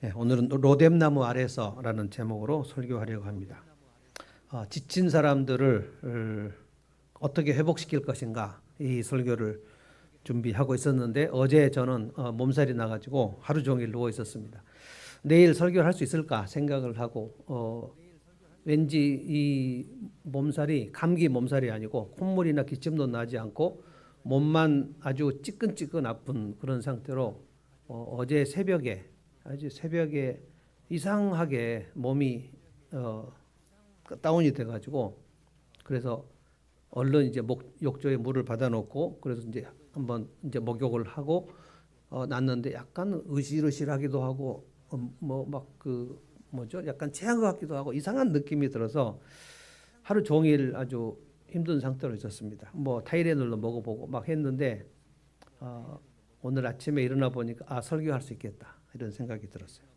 네, 오늘은 로뎀나무 아래서라는 제목으로 설교하려고 합니다. 지친 사람들을 어떻게 회복시킬 것인가 이 설교를 준비하고 있었는데 어제 저는 몸살이 나가지고 하루 종일 누워 있었습니다. 내일 설교를 할 수 있을까 생각을 하고 왠지 이 몸살이 감기 몸살이 아니고 콧물이나 기침도 나지 않고 몸만 아주 찌끈찌끈 아픈 그런 상태로 어제 새벽에 아주 새벽에 이상하게 몸이 다운이 돼가지고 그래서 얼른 이제 욕조에 물을 받아놓고 그래서 이제 한번 이제 목욕을 하고 났는데 약간 으실으실하기도 하고 뭐 막 그 뭐죠? 약간 체한 것 같기도 하고 이상한 느낌이 들어서 하루 종일 아주 힘든 상태로 있었습니다. 뭐 타이레놀로 먹어보고 막 했는데 오늘 아침에 일어나 보니까 설교할 수 있겠다 이런 생각이 들었어요.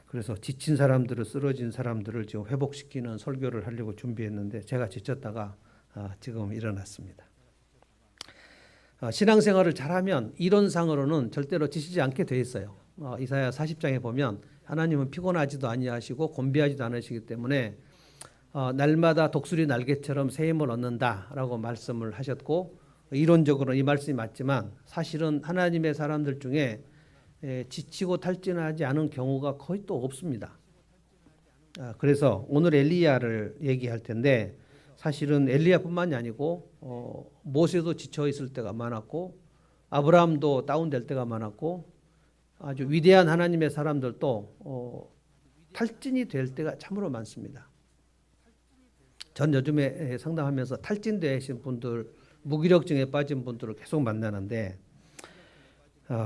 그래서 지친 사람들을 쓰러진 사람들을 지금 회복시키는 설교를 하려고 준비했는데 제가 지쳤다가 지금 일어났습니다. 신앙생활을 잘하면 이론상으로는 절대로 지치지 않게 돼 있어요. 이사야 40장에 보면 하나님은 피곤하지도 아니하시고 곤비하지도 않으시기 때문에 날마다 독수리 날개처럼 새 힘을 얻는다라고 말씀을 하셨고 이론적으로 이 말씀이 맞지만 사실은 하나님의 사람들 중에 지치고 탈진하지 않은 경우가 거의 또 없습니다. 그래서 오늘 엘리야를 얘기할 텐데 사실은 엘리야뿐만이 아니고 모세도 지쳐 있을 때가 많았고 아브라함도 다운될 때가 많았고 아주 위대한 하나님의 사람들도 탈진이 될 때가 참으로 많습니다. 전 요즘에 상담하면서 탈진되신 분들, 무기력증에 빠진 분들을 계속 만나는데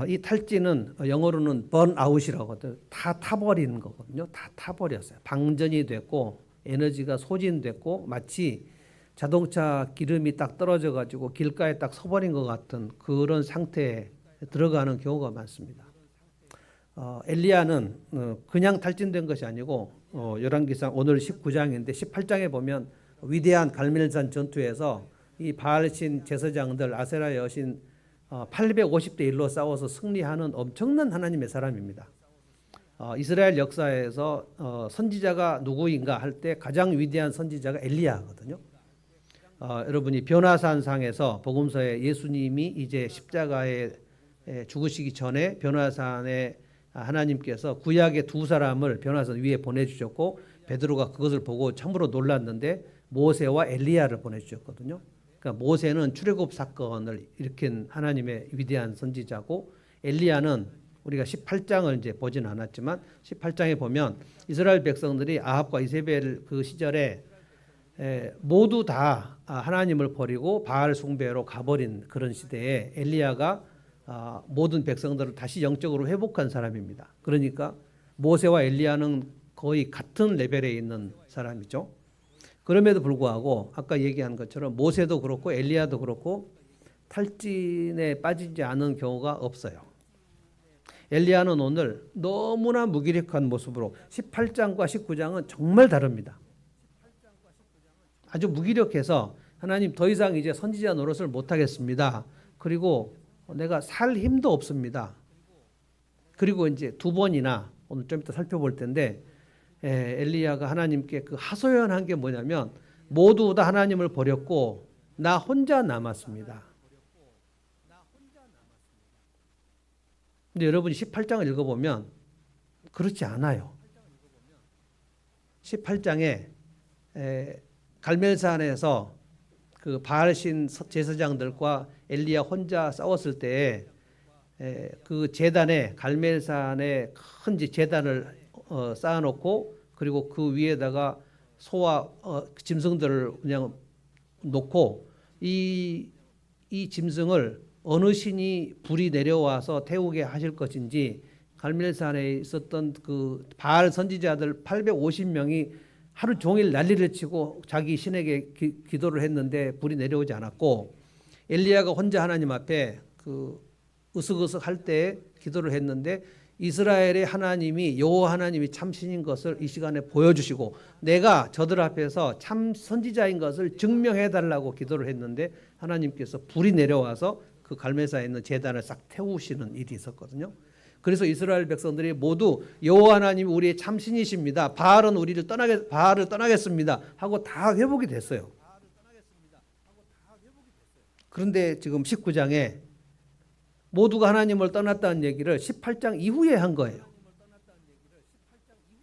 이 탈진은 영어로는 번아웃이라고 하거든요. 다 타버리는 거거든요. 다 타버렸어요. 방전이 됐고 에너지가 소진됐고 마치 자동차 기름이 딱 떨어져 가지고 길가에 딱 서버린 것 같은 그런 상태에 들어가는 경우가 많습니다. 엘리야는 그냥 탈진된 것이 아니고 열왕기상 오늘 19장인데 18장에 보면 위대한 갈멜산 전투에서 이 바알신 제사장들 아세라 여신 850대 1로 싸워서 승리하는 엄청난 하나님의 사람입니다. 이스라엘 역사에서 선지자가 누구인가 할 때 가장 위대한 선지자가 엘리야거든요. 여러분이 변화산상에서 복음서에 예수님이 이제 십자가에 죽으시기 전에 변화산에 하나님께서 구약의 두 사람을 변화산 위에 보내주셨고 베드로가 그것을 보고 참으로 놀랐는데 모세와 엘리야를 보내주셨거든요. 그러니까 모세는 출애굽 사건을 일으킨 하나님의 위대한 선지자고 엘리야는 우리가 18장을 이제 보지는 않았지만 18장에 보면 이스라엘 백성들이 아합과 이세벨 그 시절에 모두 다 하나님을 버리고 바알 숭배로 가버린 그런 시대에 엘리야가 모든 백성들을 다시 영적으로 회복한 사람입니다. 그러니까 모세와 엘리야는 거의 같은 레벨에 있는 사람이죠. 그럼에도 불구하고 아까 얘기한 것처럼 모세도 그렇고 엘리야도 그렇고 탈진에 빠지지 않은 경우가 없어요. 엘리야는 오늘 너무나 무기력한 모습으로 18장과 19장은 정말 다릅니다. 아주 무기력해서 하나님 더 이상 이제 선지자 노릇을 못하겠습니다. 그리고 내가 살 힘도 없습니다. 그리고 이제 두 번이나 오늘 좀 이따 살펴볼 텐데 엘리야가 하나님께 그 하소연한 게 뭐냐면 모두 다 하나님을 버렸고 나 혼자 남았습니다. 근데 여러분이 18장을 읽어보면 그렇지 않아요. 18장에 갈멜산에서 그 바알신 제사장들과 엘리야 혼자 싸웠을 때 그 제단에 갈멜산에 큰 제단을 쌓아놓고 그리고 그 위에다가 소와 짐승들을 그냥 놓고 이 짐승을 어느 신이 불이 내려와서 태우게 하실 것인지 갈멜산에 있었던 그 바알 선지자들 850명이 하루 종일 난리를 치고 자기 신에게 기도를 했는데 불이 내려오지 않았고 엘리야가 혼자 하나님 앞에 그 으쓱으쓱 할 때 기도를 했는데 이스라엘의 하나님이 여호와 하나님이 참 신인 것을 이 시간에 보여주시고 내가 저들 앞에서 참 선지자인 것을 증명해 달라고 기도를 했는데 하나님께서 불이 내려와서 그 갈멜산에 있는 제단을 싹 태우시는 일이 있었거든요. 그래서 이스라엘 백성들이 모두 여호와 하나님이 우리의 참신이십니다. 바알을 떠나겠습니다 하고 다 회복이 됐어요. 그런데 지금 19장에 모두가 하나님을 떠났다는 얘기를 18장 이후에 한 거예요.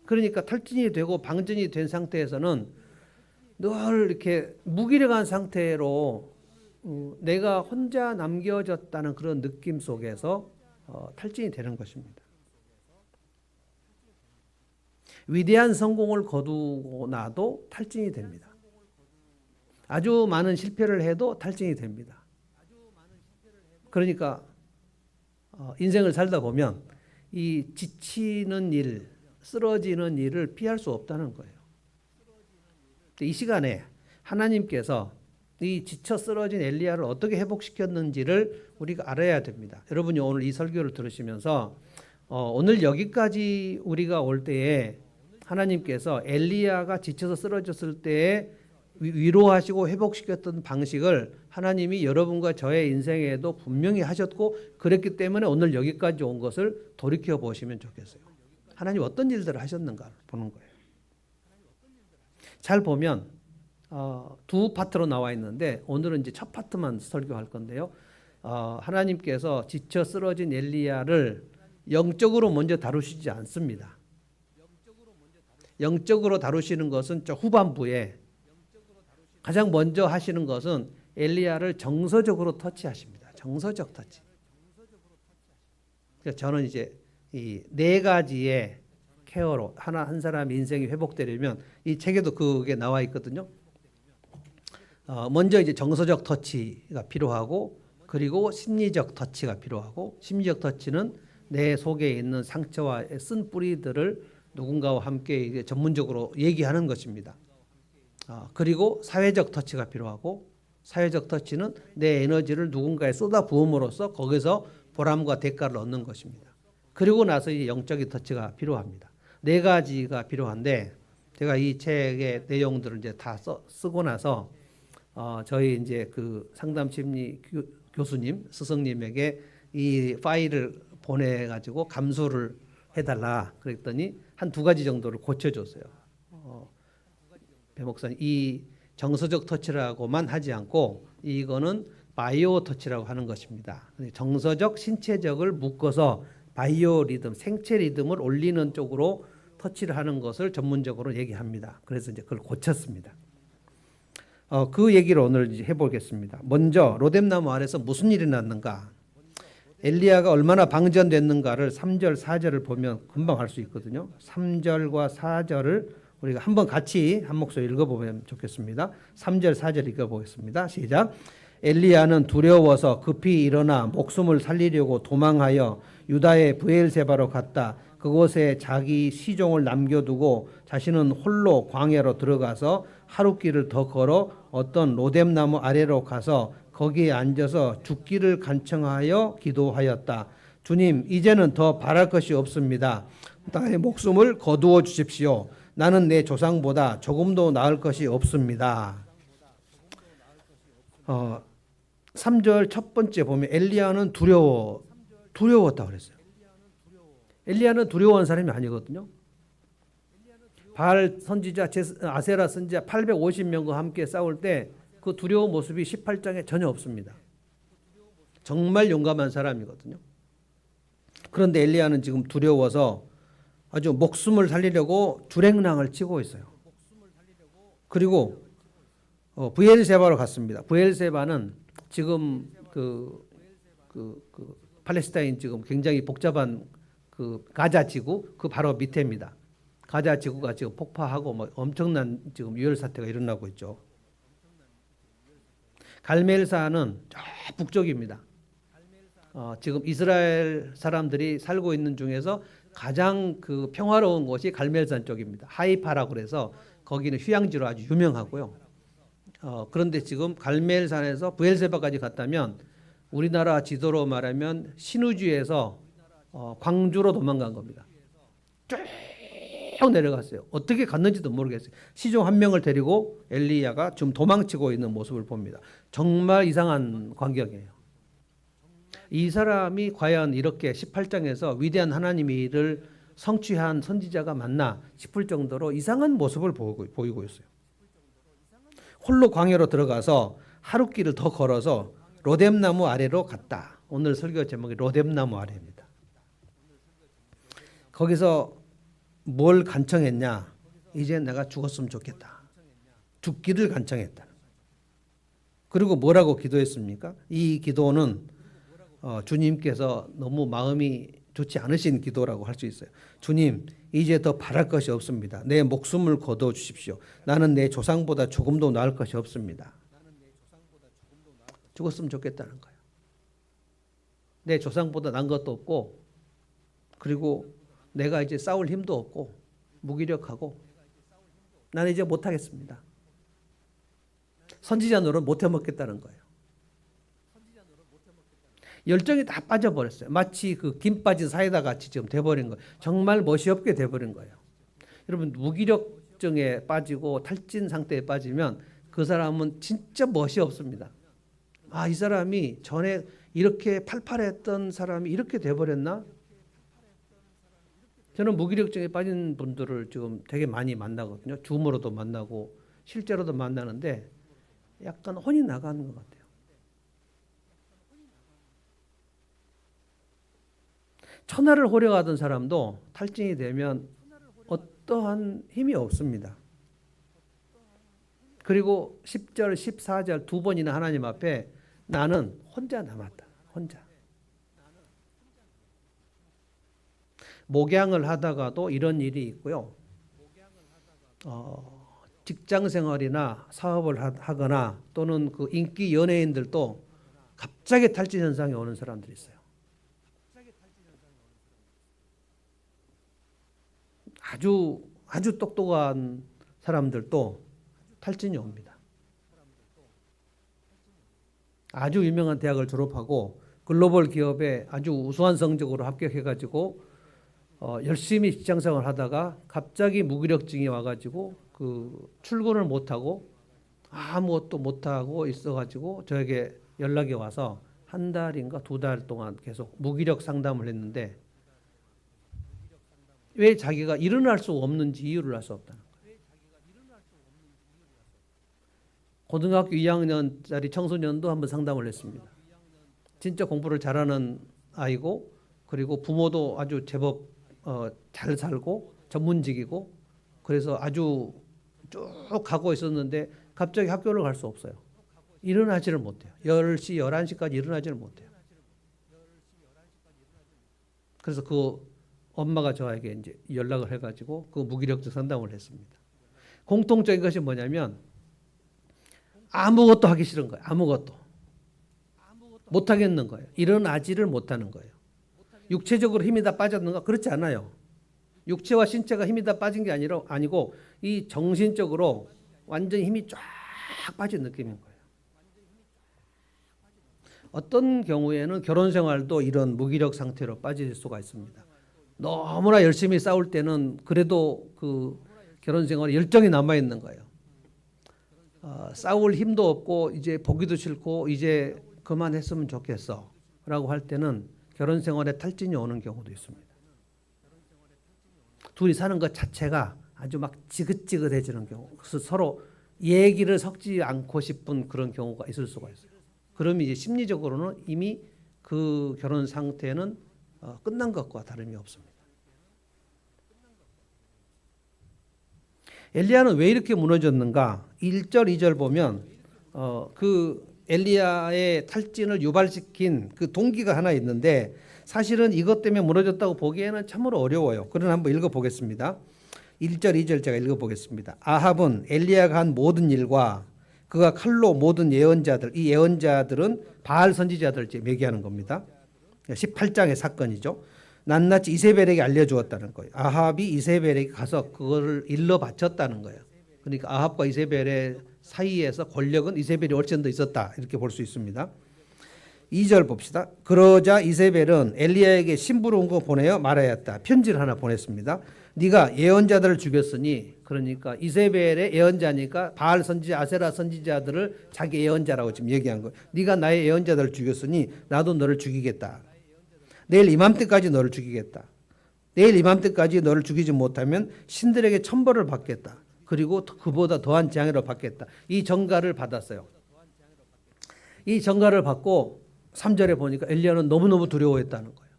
그러니까 탈진이 되고 방전이 된 상태에서는 늘 이렇게 무기력한 상태로 내가 혼자 남겨졌다는 그런 느낌 속에서 탈진이 되는 것입니다. 위대한 성공을 거두고 나도 탈진이 됩니다. 아주 많은 실패를 해도 탈진이 됩니다. 그러니까 인생을 살다 보면 이 지치는 일, 쓰러지는 일을 피할 수 없다는 거예요. 이 시간에 하나님께서 이 지쳐 쓰러진 엘리야를 어떻게 회복시켰는지를 우리가 알아야 됩니다. 여러분이 오늘 이 설교를 들으시면서 오늘 여기까지 우리가 올 때에 하나님께서 엘리야가 지쳐서 쓰러졌을 때에 위로하시고 회복시켰던 방식을 하나님이 여러분과 저의 인생에도 분명히 하셨고 그랬기 때문에 오늘 여기까지 온 것을 돌이켜 보시면 좋겠어요. 하나님 어떤 일들을 하셨는가 보는 거예요. 잘 보면 두 파트로 나와 있는데 오늘은 이제 첫 파트만 설교할 건데요. 하나님께서 지쳐 쓰러진 엘리야를 영적으로 먼저 다루시지 않습니다. 영적으로 다루시는 것은 저 후반부에 가장 먼저 하시는 것은 엘리야를 정서적으로 터치하십니다. 정서적 터치. 그래서 저는 이제 이 네 가지의 케어로 한 사람의 인생이 회복되려면 이 책에도 그게 나와 있거든요. 먼저 이제 정서적 터치가 필요하고 그리고 심리적 터치가 필요하고 심리적 터치는 내 속에 있는 상처와 쓴 뿌리들을 누군가와 함께 이제 전문적으로 얘기하는 것입니다. 그리고 사회적 터치가 필요하고 사회적 터치는 내 에너지를 누군가에 쏟아 부음으로써 거기서 보람과 대가를 얻는 것입니다. 그리고 나서 이 영적인 터치가 필요합니다. 네 가지가 필요한데 제가 이 책의 내용들을 이제 다 쓰고 나서 저희 이제 그 상담 심리 교수님 스승님에게 이 파일을 보내가지고 감수를 해달라 그랬더니 한 두 가지 정도를 고쳐줬어요. 배 목사님 이 정서적 터치라고만 하지 않고 이거는 바이오 터치라고 하는 것입니다. 정서적 신체적을 묶어서 바이오 리듬 생체 리듬을 올리는 쪽으로 터치를 하는 것을 전문적으로 얘기합니다. 그래서 이제 그걸 고쳤습니다. 그 얘기를 오늘 이제 해보겠습니다. 먼저 로뎀나무 아래서 무슨 일이 났는가? 엘리야가 얼마나 방전됐는가를 3절 4절을 보면 금방 알 수 있거든요. 3절과 4절을 우리가 한번 같이 한 목소리 읽어보면 좋겠습니다. 3절 4절 읽어보겠습니다. 시작. 엘리야는 두려워서 급히 일어나 목숨을 살리려고 도망하여 유다의 브엘세바로 갔다. 그곳에 자기 시종을 남겨두고 자신은 홀로 광야로 들어가서 하룻길을 더 걸어 어떤 로뎀나무 아래로 가서 거기에 앉아서 죽기를 간청하여 기도하였다. 주님, 이제는 더 바랄 것이 없습니다. 나의 목숨을 거두어 주십시오. 나는 내 조상보다 조금도 나을 것이 없습니다. 3절 첫 번째 보면 엘리야는 두려웠다고 그랬어요. 엘리야는 두려워한 사람이 아니거든요. 바알 선지자, 아세라 선지자 850명과 함께 싸울 때 그 두려운 모습이 18장에 전혀 없습니다. 정말 용감한 사람이거든요. 그런데 엘리야는 지금 두려워서 아주 목숨을 살리려고 주랭랑을 치고 있어요. 그리고 브엘세바로 갔습니다. 브엘세바는 지금 그 팔레스타인 지금 굉장히 복잡한 그 가자 지구 그 바로 밑에입니다. 가자 지구가 지금 폭파하고 뭐 엄청난 지금 유혈 사태가 일어나고 있죠. 갈멜사는 저 북쪽입니다. 지금 이스라엘 사람들이 살고 있는 중에서 가장 그 평화로운 곳이 갈멜산 쪽입니다. 하이파라고 그래서 거기는 휴양지로 아주 유명하고요. 그런데 지금 갈멜산에서 브엘세바까지 갔다면 우리나라 지도로 말하면 신우주에서 광주로 도망간 겁니다. 쭉 내려갔어요. 어떻게 갔는지도 모르겠어요. 시종 한 명을 데리고 엘리야가 지금 도망치고 있는 모습을 봅니다. 정말 이상한 광경이에요. 이 사람이 과연 이렇게 18장에서 위대한 하나님의 일을 성취한 선지자가 맞나 싶을 정도로 이상한 모습을 보이고 있어요. 홀로 광야로 들어가서 하룻길을 더 걸어서 로뎀나무 아래로 갔다. 오늘 설교 제목이 로뎀나무 아래입니다. 거기서 뭘 간청했냐? 이제 내가 죽었으면 좋겠다. 죽기를 간청했다. 그리고 뭐라고 기도했습니까? 이 기도는 주님께서 너무 마음이 좋지 않으신 기도라고 할 수 있어요. 주님, 이제 더 바랄 것이 없습니다. 내 목숨을 거둬 주십시오. 나는 내 조상보다 조금도 나을 것이 없습니다. 죽었으면 좋겠다는 거예요. 내 조상보다 난 것도 없고, 그리고 내가 이제 싸울 힘도 없고 무기력하고 나는 이제 못하겠습니다. 선지자 노릇 못 해먹겠다는 거예요. 열정이 다 빠져버렸어요. 마치 그 김 빠진 사이다 같이 지금 돼버린 거예요. 정말 멋이 없게 돼버린 거예요. 여러분, 무기력증에 빠지고 탈진 상태에 빠지면 그 사람은 진짜 멋이 없습니다. 아, 이 사람이 전에 이렇게 팔팔했던 사람이 이렇게 돼버렸나? 저는 무기력증에 빠진 분들을 지금 되게 많이 만나거든요. 줌으로도 만나고 실제로도 만나는데 약간 혼이 나가는 것 같아요. 천하를 호령하던 사람도 탈진이 되면 어떠한 힘이 없습니다. 그리고 10절, 14절 두 번이나 하나님 앞에 나는 혼자 남았다. 혼자. 목양을 하다가도 이런 일이 있고요. 직장 생활이나 사업을 하거나 또는 그 인기 연예인들도 갑자기 탈진 현상이 오는 사람들이 있어요. 아주 똑똑한 사람들도 탈진이 옵니다. 아주 유명한 대학을 졸업하고 글로벌 기업에 아주 우수한 성적으로 합격해가지고 열심히 직장생활을 하다가 갑자기 무기력증이 와가지고 그 출근을 못하고 아무것도 못하고 있어가지고 저에게 연락이 와서 한 달인가 두 달 동안 계속 무기력 상담을 했는데 왜 자기가 일어날 수 없는지 이유를 알 수 없다는 거예요. 고등학교 2학년짜리 청소년도 한번 상담을 했습니다. 진짜 공부를 잘하는 아이고 그리고 부모도 아주 제법 잘 살고 전문직이고 그래서 아주 쭉 가고 있었는데 갑자기 학교를 갈 수 없어요. 일어나지를 못해요. 10시, 11시까지 일어나지를 못해요. 그래서 그 엄마가 저에게 이제 연락을 해가지고 그 무기력증 상담을 했습니다. 공통적인 것이 뭐냐면 아무것도 하기 싫은 거예요. 아무것도. 못하겠는 거예요. 일어나지를 못하는 거예요. 육체적으로 힘이 다 빠졌는가? 그렇지 않아요. 육체와 신체가 힘이 다 빠진 게 아니고 이 정신적으로 완전히 힘이 쫙 빠진 느낌인 거예요. 어떤 경우에는 결혼 생활도 이런 무기력 상태로 빠질 수가 있습니다. 너무나 열심히 싸울 때는 그래도 그 결혼 생활에 열정이 남아 있는 거예요. 싸울 힘도 없고 이제 보기도 싫고 이제 그만했으면 좋겠어라고 할 때는 결혼 생활에 탈진이 오는 경우도 있습니다. 둘이 사는 것 자체가 아주 막 지긋지긋해지는 경우, 그래서 서로 얘기를 섞지 않고 싶은 그런 경우가 있을 수가 있어요. 그러면 이제 심리적으로는 이미 그 결혼 상태는 끝난 것과 다름이 없습니다. 엘리야는 왜 이렇게 무너졌는가? 1절, 2절 보면 그 엘리야의 탈진을 유발시킨 그 동기가 하나 있는데 사실은 이것 때문에 무너졌다고 보기에는 참으로 어려워요. 그러나 한번 읽어보겠습니다. 1절, 2절 제가 읽어보겠습니다. 아합은 엘리야가 한 모든 일과 그가 칼로 모든 예언자들, 이 예언자들은 바알 선지자들을 매기하는 겁니다. 18장의 사건이죠. 낱낱이 이세벨에게 알려주었다는 거예요. 아합이 이세벨에게 가서 그거를 일러 바쳤다는 거예요. 그러니까 아합과 이세벨의 사이에서 권력은 이세벨이 훨씬 더 있었다 이렇게 볼 수 있습니다. 2절 봅시다. 그러자 이세벨은 엘리야에게 심부름을 보내어 말하였다. 편지를 하나 보냈습니다. 네가 예언자들을 죽였으니 그러니까 이세벨의 예언자니까 바알 선지자, 아세라 선지자들을 자기 예언자라고 지금 얘기한 거예요. 네가 나의 예언자들을 죽였으니 나도 너를 죽이겠다. 내일 이맘때까지 너를 죽이겠다. 내일 이맘때까지 너를 죽이지 못하면 신들에게 천벌을 받겠다. 그리고 그보다 더한 재앙을 받겠다. 이 전가를 받았어요. 이 전가를 받고 3절에 보니까 엘리야는 너무너무 두려워했다는 거예요.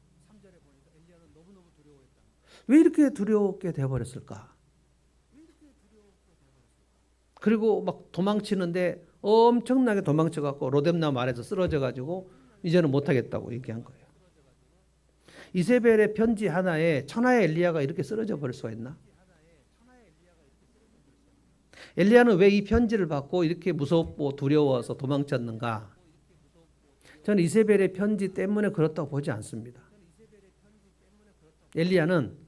왜 이렇게 두렵게 되어버렸을까? 그리고 막 도망치는데 엄청나게 도망쳐갖고 로뎀나무 아래서 쓰러져가지고 이제는 못하겠다고 얘기한 거예요. 이세벨의 편지 하나에 천하의 엘리야가 이렇게 쓰러져 버릴 수가 있나? 엘리야는 왜 이 편지를 받고 이렇게 무섭고 두려워서 도망쳤는가? 저는 이세벨의 편지 때문에 그렇다고 보지 않습니다. 엘리야는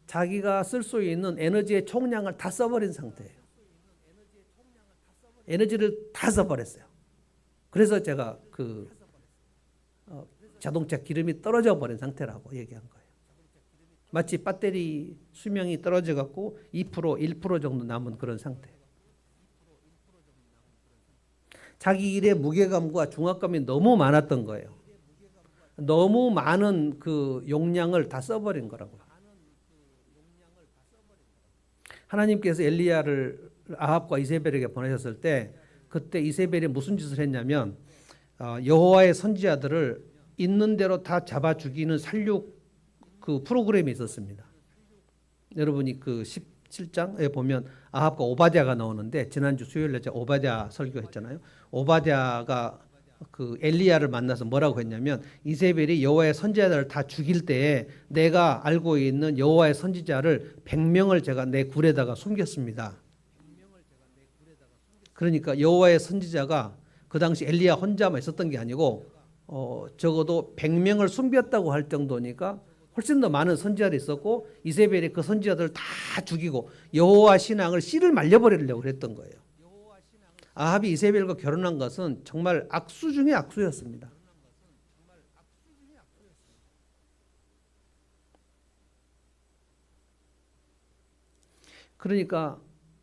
자기가 쓸 수 있는 에너지의 총량을 다 써버린 상태예요. 에너지를 다 써버렸어요. 그래서 제가 자동차 기름이 떨어져 버린 상태라고 얘기한 거예요. 마치 배터리 수명이 떨어져 갖고 2%, 1% 정도 남은 그런 상태. 자기 일의 무게감과 중압감이 너무 많았던 거예요. 너무 많은 그 용량을 다 써버린 거라고요. 하나님께서 엘리야를 아합과 이세벨에게 보내셨을 때 그때 이세벨이 무슨 짓을 했냐면 여호와의 선지자들을 있는 대로 다 잡아 죽이는 살육 그 프로그램이 있었습니다. 여러분이 그 17장에 보면 아합과 오바댜가 나오는데 지난주 수요일에 제가 오바댜 설교했잖아요. 오바댜가 그 엘리야를 만나서 뭐라고 했냐면 이세벨이 여호와의 선지자들을 다 죽일 때에 내가 알고 있는 여호와의 선지자를 100명을 제가 내 굴에다가 숨겼습니다. 그러니까 여호와의 선지자가 그 당시 엘리야 혼자만 있었던 게 아니고 적어도 100명을 숨겼다고 할 정도니까 훨씬 더 많은 선지자들이 있었고 이세벨이 그 선지자들을 다 죽이고 여호와 신앙을 씨를 말려버리려고 그랬던 거예요. 아합이 이세벨과 결혼한 것은 정말 악수 중에 악수였습니다. 그러니까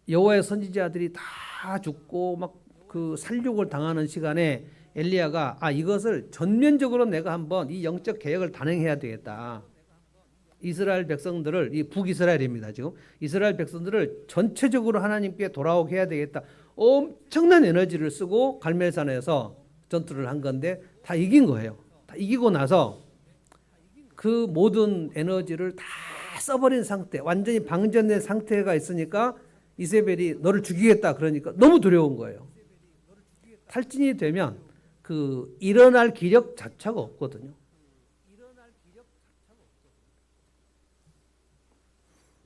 여호와의 선지자들이 다 죽고 막 그 살육을 당하는 시간에 엘리야가 이것을 전면적으로 내가 한번 이 영적 개혁을 단행해야 되겠다. 이스라엘 백성들을 이 북이스라엘입니다. 지금 이스라엘 백성들을 전체적으로 하나님께 돌아오게 해야 되겠다. 엄청난 에너지를 쓰고 갈멜산에서 전투를 한 건데 다 이긴 거예요. 다 이기고 나서 그 모든 에너지를 다 써버린 상태, 완전히 방전된 상태가 있으니까 이세벨이 너를 죽이겠다 그러니까 너무 두려운 거예요. 탈진이 되면 그 일어날 기력 자체가 없거든요.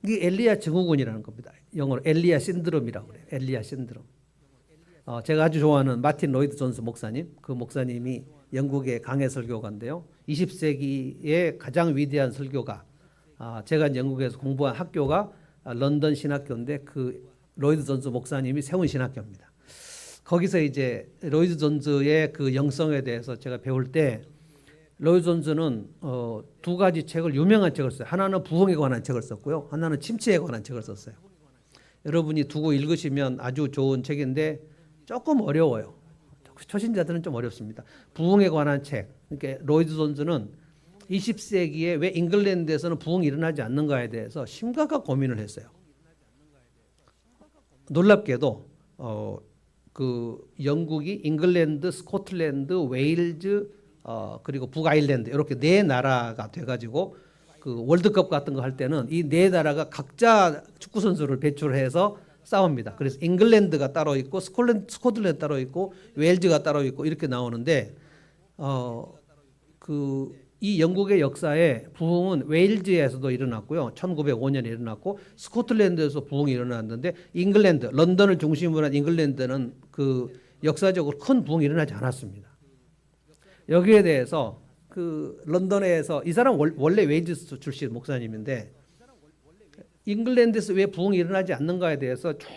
이게 엘리야 증후군이라는 겁니다. 영어로 엘리야 신드롬이라고 그래요. 엘리야 신드롬. 제가 아주 좋아하는 마틴 로이드 존스 목사님, 그 목사님이 영국의 강해 설교가인데요. 20세기의 가장 위대한 설교가, 제가 영국에서 공부한 학교가 런던 신학교인데 그 로이드 존스 목사님이 세운 신학교입니다. 거기서 이제 로이드 존스의 그 영성에 대해서 제가 배울 때 로이드 존스는 두 가지 책을 유명한 책을 써요. 하나는 부흥에 관한 책을 썼고요. 하나는 침체에 관한 책을 썼어요. 여러분이 두고 읽으시면 아주 좋은 책인데 조금 어려워요. 초신자들은 좀 어렵습니다. 부흥에 관한 책. 그러니까 로이드 존스는 20세기에 왜 잉글랜드에서는 부흥이 일어나지 않는가에 대해서 심각한 고민을 했어요. 놀랍게도 그 영국이 잉글랜드, 스코틀랜드, 웨일즈 그리고 북아일랜드 이렇게 네 나라가 돼가지고 그 월드컵 같은 거 할 때는 이 네 나라가 각자 축구 선수를 배출해서 싸웁니다. 그래서 잉글랜드가 따로 있고 스코틀랜드 따로 있고 웨일즈가 따로 있고 이렇게 나오는데 이 영국의 역사에 부흥은 웨일즈에서도 일어났고요. 1905년에 일어났고 스코틀랜드에서 부흥이 일어났는데 잉글랜드, 런던을 중심으로 한 잉글랜드는 그 역사적으로 큰 부흥이 일어나지 않았습니다. 여기에 대해서 그 런던에서 이 사람 원래 웨일즈 출신 목사님인데 잉글랜드에서 왜 부흥이 일어나지 않는가에 대해서 쭉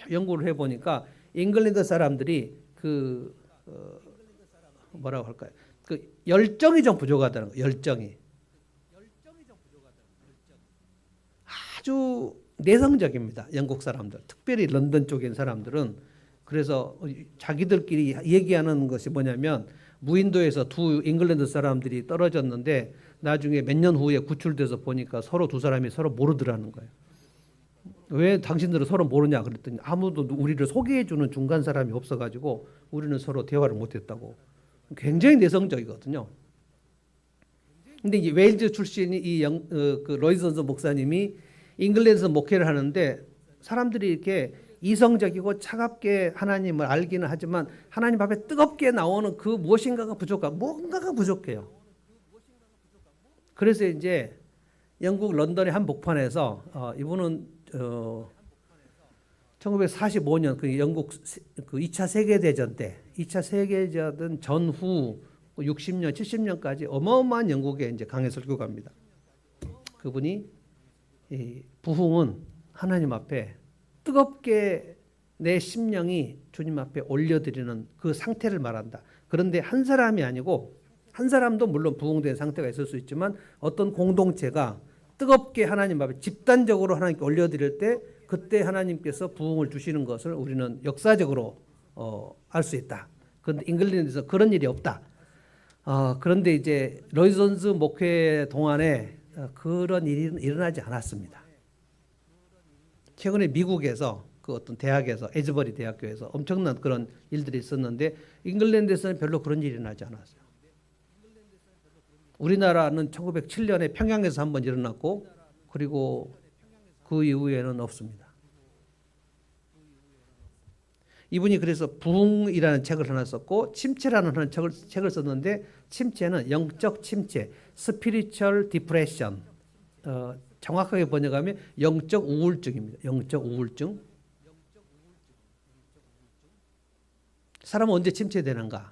연구를 해보니까 잉글랜드 사람들이 그 뭐라고 할까요? 그 열정이 좀 부족하다는 거예요. 열정이 아주 내성적입니다. 영국 사람들, 특별히 런던 쪽인 사람들은. 그래서 자기들끼리 얘기하는 것이 뭐냐면 무인도에서 두 잉글랜드 사람들이 떨어졌는데 나중에 몇 년 후에 구출돼서 보니까 서로 두 사람이 서로 모르더라는 거예요. 왜 당신들은 서로 모르냐 그랬더니 아무도 우리를 소개해주는 중간 사람이 없어가지고 우리는 서로 대화를 못했다고. 굉장히 내성적이거든요. 근데 이 웨일즈 출신이 그 로이슨스 목사님이 잉글랜드에서 목회를 하는데 사람들이 이렇게 이성적이고 차갑게 하나님을 알기는 하지만 하나님 앞에 뜨겁게 나오는 그 무엇인가가 뭔가가 부족해요. 그래서 이제 영국 런던의 한 목판에서 이분은 1945년 그 영국 그 2차 세계대전 때 2차 세계대전 전후 60년, 70년까지 어마어마한 영국의 이제 강해 설교가입니다. 그분이 이 부흥은 하나님 앞에 뜨겁게 내 심령이 주님 앞에 올려드리는 그 상태를 말한다. 그런데 한 사람이 아니고 한 사람도 물론 부흥된 상태가 있을 수 있지만 어떤 공동체가 뜨겁게 하나님 앞에 집단적으로 하나님께 올려드릴 때 그때 하나님께서 부흥을 주시는 것을 우리는 역사적으로 알 수 있다. 그런데 잉글랜드에서 그런 일이 없다. 그런데 이제 로이슨스 목회 동안에 그런 일이 일어나지 않았습니다. 최근에 미국에서 그 어떤 대학에서 에즈버리 대학교에서 엄청난 그런 일들이 있었는데 잉글랜드에서는 별로 그런 일이 일어나지 않았어요. 우리나라는 1907년에 평양에서 한번 일어났고 그리고 그 이후에는 없습니다. 이분이 그래서 부흥이라는 책을 하나 썼고 침체라는 하는 책을 썼는데 침체는 영적 침체, spiritual depression, 정확하게 번역하면 영적 우울증입니다. 영적 우울증. 사람은 언제 침체되는가?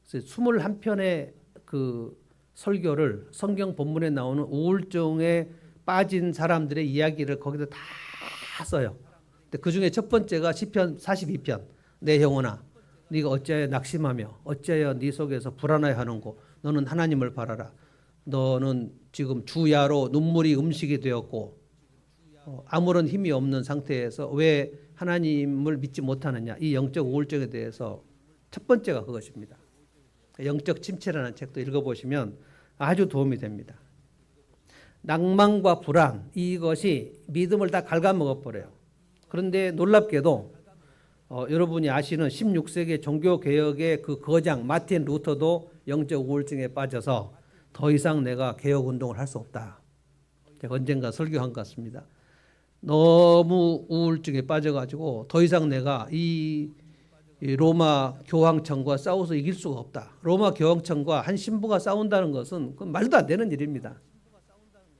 21편의 그 설교를 성경 본문에 나오는 우울증에 빠진 사람들의 이야기를 거기다 다 써요. 그 중에 첫 번째가 시편 42편. 내 영혼아 네가 어찌하여 낙심하며 어찌하여 네 속에서 불안해하는고 너는 하나님을 바라라. 너는 지금 주야로 눈물이 음식이 되었고 아무런 힘이 없는 상태에서 왜 하나님을 믿지 못하느냐. 이 영적 우울증에 대해서 첫 번째가 그것입니다. 영적 침체라는 책도 읽어보시면 아주 도움이 됩니다. 낭만과 불안 이것이 믿음을 다 갉아먹어버려요. 그런데 놀랍게도 여러분이 아시는 16세기 종교개혁의 그 거장 마틴 루터도 영적 우울증에 빠져서 더 이상 내가 개혁운동을 할 수 없다. 제가 언젠가 설교한 것 같습니다. 너무 우울증에 빠져가지고 더 이상 내가 이 로마 교황청과 싸워서 이길 수가 없다. 로마 교황청과 한 신부가 싸운다는 것은 그건 말도 안 되는 일입니다.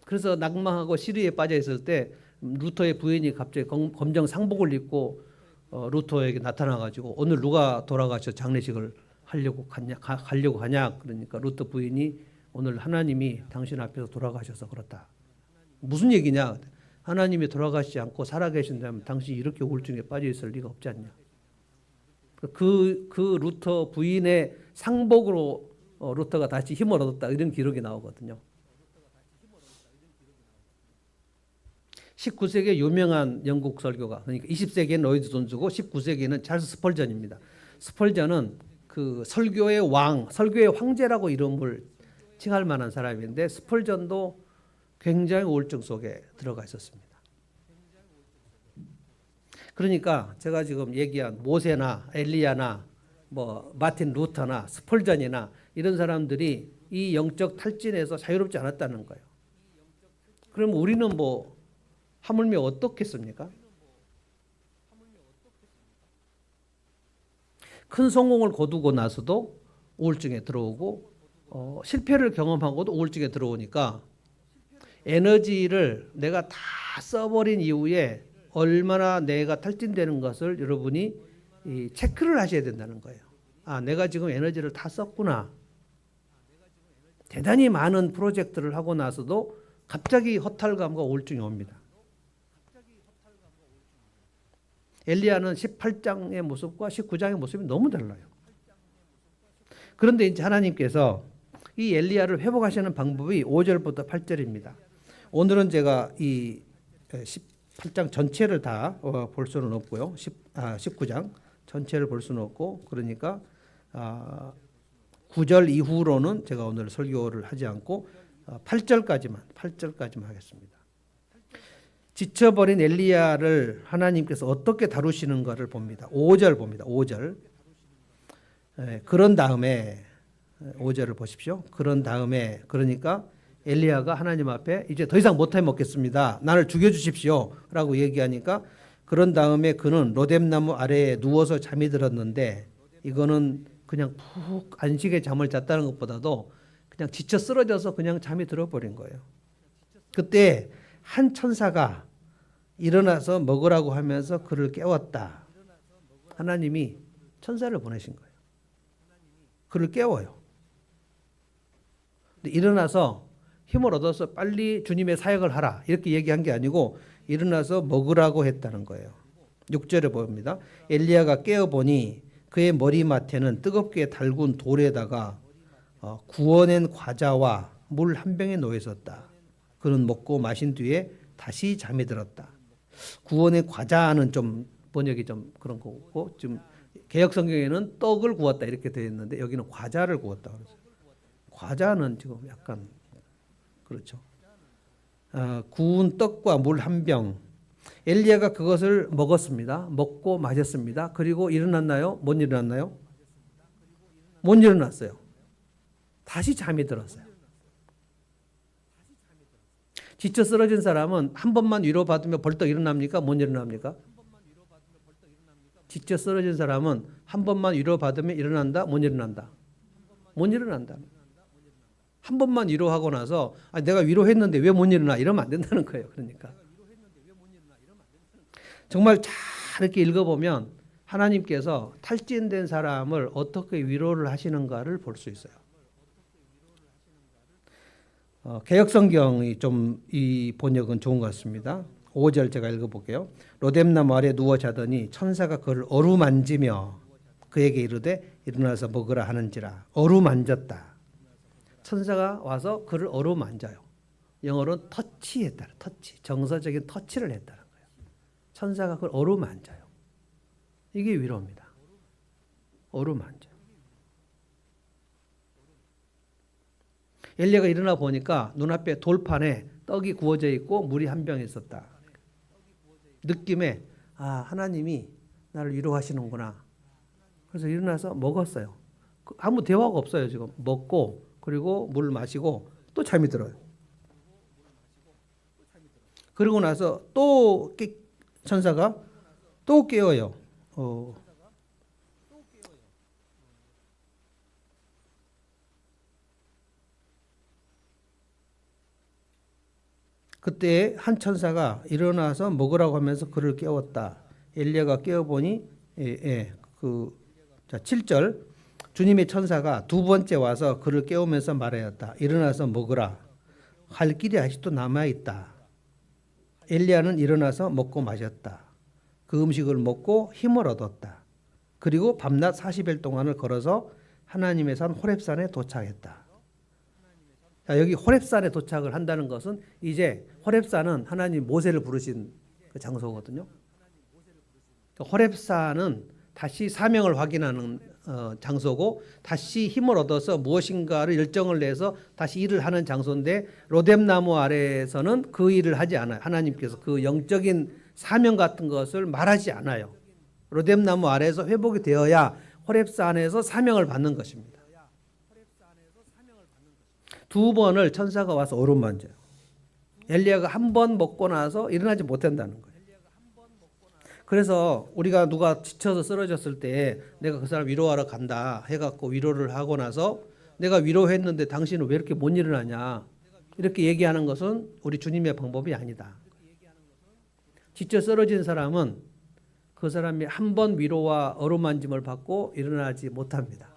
그래서 낭망하고 시리에 빠져 있을 때 루터의 부인이 갑자기 검정 상복을 입고 루터에게 나타나가지고 오늘 누가 돌아가셔 장례식을 가려고 하냐. 그러니까 루터 부인이 오늘 하나님이 당신 앞에서 돌아가셔서 그렇다. 무슨 얘기냐? 하나님이 돌아가시지 않고 살아계신다면 당신이 이렇게 우울증에 빠져 있을 리가 없지 않냐. 그 루터 부인의 상복으로 루터가 다시 힘을 얻었다. 이런 기록이 나오거든요. 19세기의 유명한 영국 설교가 그러니까 20세기에는 로이드 존스고 19세기에는 찰스 스펄전입니다. 스펄전은 그 설교의 왕, 설교의 황제라고 이름을 칭할 만한 사람인데 스펄전도 굉장히 우울증 속에 들어가 있었습니다. 그러니까 제가 지금 얘기한 모세나 엘리야나 뭐 마틴 루터나 스펄전이나 이런 사람들이 이 영적 탈진에서 자유롭지 않았다는 거예요. 그럼 우리는 뭐 하물며 어떻겠습니까? 큰 성공을 거두고 나서도 우울증에 들어오고 실패를 경험하고도 우울증에 들어오니까 에너지를 내가 다 써버린 이후에 얼마나 내가 탈진되는 것을 여러분이 체크를 하셔야 된다는 거예요. 아, 내가 지금 에너지를 다 썼구나. 대단히 많은 프로젝트를 하고 나서도 갑자기 허탈감과 우울증이 옵니다. 엘리야는 18장의 모습과 19장의 모습이 너무 달라요. 그런데 이제 하나님께서 이 엘리야를 회복하시는 방법이 5절부터 8절입니다. 오늘은 제가 이 18장 전체를 다 볼 수는 없고요. 19장 전체를 볼 수는 없고, 그러니까 9절 이후로는 제가 오늘 설교를 하지 않고 8절까지만 하겠습니다. 지쳐버린 엘리야를 하나님께서 어떻게 다루시는가를 봅니다. 5절 봅니다. 5절. 그런 다음에 5절을 보십시오. 그런 다음에, 그러니까 엘리야가 하나님 앞에 이제 더 이상 못해 먹겠습니다. 나를 죽여주십시오 라고 얘기하니까, 그런 다음에 그는 로뎀나무 아래에 누워서 잠이 들었는데, 이거는 그냥 푹 안식의 잠을 잤다는 것보다도 그냥 지쳐 쓰러져서 그냥 잠이 들어버린 거예요. 그때 한 천사가 일어나서 먹으라고 하면서 그를 깨웠다. 하나님이 천사를 보내신 거예요. 그를 깨워요. 근데 일어나서 힘을 얻어서 빨리 주님의 사역을 하라 이렇게 얘기한 게 아니고, 일어나서 먹으라고 했다는 거예요. 6절에 봅니다. 엘리야가 깨어보니 그의 머리맡에는 뜨겁게 달군 돌에다가 구워낸 과자와 물 한 병에 놓여 있었다. 그는 먹고 마신 뒤에 다시 잠이 들었다. 구워낸 과자는 좀 번역이 좀 그런 거고, 좀 개역 성경에는 떡을 구웠다 이렇게 되어 있는데 여기는 과자를 구웠다 그러죠. 과자는 지금 약간 그렇죠. 구운 떡과 물 한 병. 엘리야가 그것을 먹었습니다. 먹고 마셨습니다. 그리고 일어났나요? 못 일어났나요? 못 일어났어요. 다시 잠이 들었어요. 지쳐 쓰러진 사람은 한 번만 위로받으면 벌떡 일어납니까? 못 일어납니까? 지쳐 쓰러진 사람은 한 번만 위로받으면 일어난다? 못 일어난다? 못 일어난다. 한 번만 위로하고 나서 내가 위로했는데 왜 못 일어나? 이러면 안 된다는 거예요. 그러니까 정말 잘 이렇게 읽어보면 하나님께서 탈진된 사람을 어떻게 위로를 하시는가를 볼 수 있어요. 개역성경이 좀 이 번역은 좋은 것 같습니다. 5절 제가 읽어볼게요. 로뎀나무 아래 누워 자더니 천사가 그를 어루만지며 그에게 이르되 일어나서 먹으라 하는지라. 어루만졌다. 천사가 와서 그를 어루만져요. 영어로는 터치했다. 터치. 정서적인 터치를 했다는 거예요. 천사가 그걸 어루만져요. 이게 위로입니다. 어루만져요. 엘리야가 일어나 보니까 눈앞에 돌판에 떡이 구워져 있고 물이 한 병 있었다. 느낌에 하나님이 나를 위로하시는구나. 그래서 일어나서 먹었어요. 아무 대화가 없어요. 지금 먹고 그리고 물 마시고 또 잠이 들어요. 그러고 나서 또 천사가 또 깨워요. 그때 한 천사가 일어나서 먹으라고 하면서 그를 깨웠다. 엘리야가 깨어보니 7절 주님의 천사가 두 번째 와서 그를 깨우면서 말하였다. 일어나서 먹으라. 할 길이 아직도 남아있다. 엘리야는 일어나서 먹고 마셨다. 그 음식을 먹고 힘을 얻었다. 그리고 밤낮 40일 동안을 걸어서 하나님의 산 호렙산에 도착했다. 자, 여기 호렙산에 도착을 한다는 것은 이제 호렙산은 하나님 모세를 부르신 그 장소거든요. 호렙산은 다시 사명을 확인하는 장소고, 다시 힘을 얻어서 무엇인가를 열정을 내서 다시 일을 하는 장소인데, 로뎀나무 아래에서는 그 일을 하지 않아요. 하나님께서 그 영적인 사명 같은 것을 말하지 않아요. 로뎀나무 아래에서 회복이 되어야 호렙산에서 사명을 받는 것입니다. 두 번을 천사가 와서 어루만져요. 엘리야가 한 번 먹고 나서 일어나지 못한다는 거예요. 그래서 우리가 누가 지쳐서 쓰러졌을 때 내가 그 사람 위로하러 간다 해갖고 위로를 하고 나서 내가 위로했는데 당신은 왜 이렇게 못 일어나냐 이렇게 얘기하는 것은 우리 주님의 방법이 아니다. 지쳐 쓰러진 사람은 그 사람이 한 번 위로와 어루만짐을 받고 일어나지 못합니다.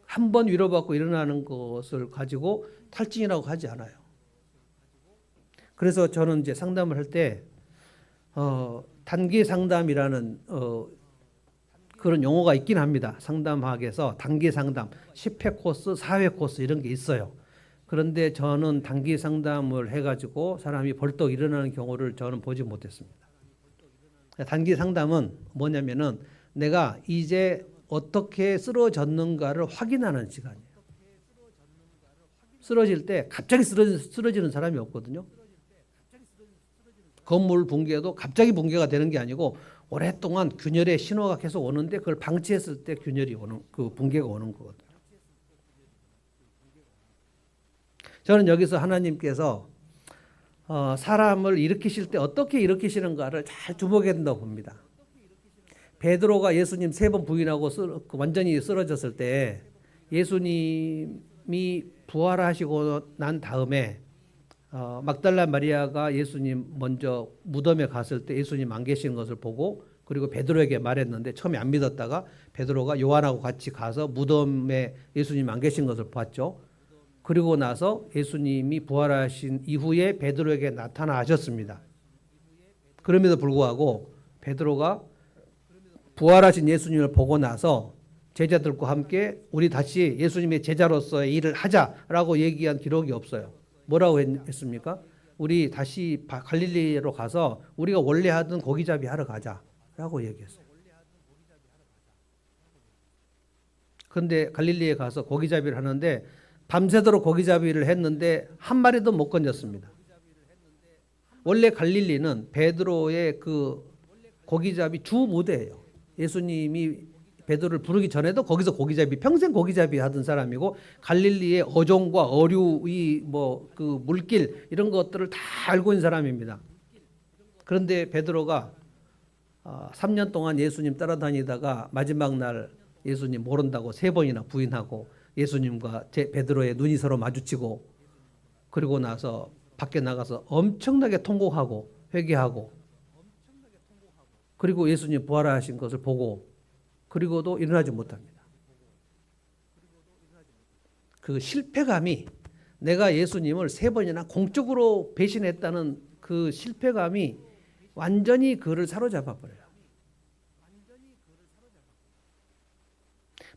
한 번 위로받고 일어나는 것을 가지고 탈진이라고 하지 않아요. 그래서 저는 이제 상담을 할 때 단기 상담이라는 그런 용어가 있긴 합니다. 상담학에서 단기 상담, 10회 코스, 4회 코스 이런 게 있어요. 그런데 저는 단기 상담을 해가지고 사람이 벌떡 일어나는 경우를 저는 보지 못했습니다. 단기 상담은 뭐냐면은 내가 이제 어떻게 쓰러졌는가를 확인하는 시간이에요. 쓰러질 때 갑자기 쓰러지는 사람이 없거든요. 건물 붕괴도 갑자기 붕괴가 되는 게 아니고 오랫동안 균열의 신호가 계속 오는데 그걸 방치했을 때 균열이 오는, 그 붕괴가 오는 거거든요. 저는 여기서 하나님께서 사람을 일으키실 때 어떻게 일으키시는가를 잘 주목해야 된다고 봅니다. 베드로가 예수님 3번 부인하고 완전히 쓰러졌을 때 예수님이 부활하시고 난 다음에 막달라 마리아가 예수님 먼저 무덤에 갔을 때 예수님 안 계시는 것을 보고 그리고 베드로에게 말했는데 처음에 안 믿었다가 베드로가 요한하고 같이 가서 무덤에 예수님 안 계신 것을 봤죠. 그리고 나서 예수님이 부활하신 이후에 베드로에게 나타나셨습니다. 그럼에도 불구하고 베드로가 부활하신 예수님을 보고 나서 제자들과 함께 우리 다시 예수님의 제자로서의 일을 하자라고 얘기한 기록이 없어요. 뭐라고 했습니까? 우리 다시 갈릴리로 가서 우리가 원래 하던 고기잡이 하러 가자라고 얘기했어요. 그런데 갈릴리에 가서 고기잡이를 하는데 밤새도록 고기잡이를 했는데 한 마리도 못 건졌습니다. 원래 갈릴리는 베드로의 그 고기잡이 주 무대예요. 예수님이 베드로를 부르기 전에도 거기서 고기잡이 평생 고기잡이 하던 사람이고 갈릴리의 어종과 어류 그 물길 이런 것들을 다 알고 있는 사람입니다. 그런데 베드로가 3년 동안 예수님 따라다니다가 마지막 날 예수님 모른다고 3번이나 부인하고 예수님과 베드로의 눈이 서로 마주치고 그리고 나서 밖에 나가서 엄청나게 통곡하고 회개하고 그리고 예수님 부활하신 것을 보고 그리고도 일어나지 못합니다. 그 실패감이 내가 예수님을 3번이나 공적으로 배신했다는 그 실패감이 완전히 그를 사로잡아 버려요.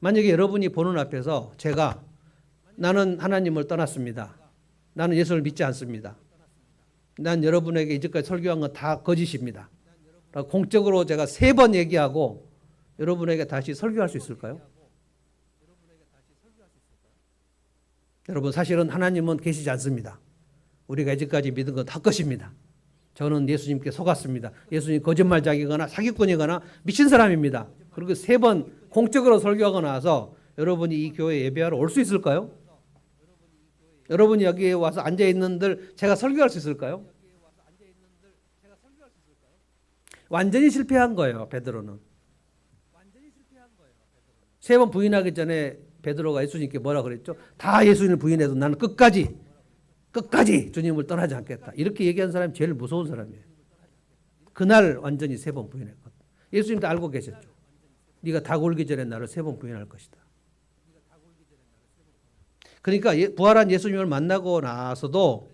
만약에 여러분이 보는 앞에서 제가 나는 하나님을 떠났습니다. 나는 예수를 믿지 않습니다. 난 여러분에게 이제까지 설교한 건 다 거짓입니다. 공적으로 제가 3번 얘기하고 여러분에게 다시 설교할 수 있을까요? 여러분 사실은 하나님은 계시지 않습니다. 우리가 이제까지 믿은 건 다 것입니다. 저는 예수님께 속았습니다. 예수님 거짓말자기거나 사기꾼이거나 미친 사람입니다. 그리고 3번 공적으로 설교하고 나서 여러분이 이 교회 예배하러 올 수 있을까요? 여러분이 여기에 와서 앉아있는들 제가 설교할 수 있을까요? 완전히 실패한 거예요. 베드로는 3번 부인하기 전에 베드로가 예수님께 뭐라 그랬죠? 다 예수님을 부인해도 나는 끝까지 주님을 떠나지 않겠다. 이렇게 얘기한 사람이 제일 무서운 사람이에요. 그날 완전히 3번 부인했거든. 예수님도 알고 계셨죠. 네가 닭 울기 전에 나를 3번 부인할 것이다. 그러니까 부활한 예수님을 만나고 나서도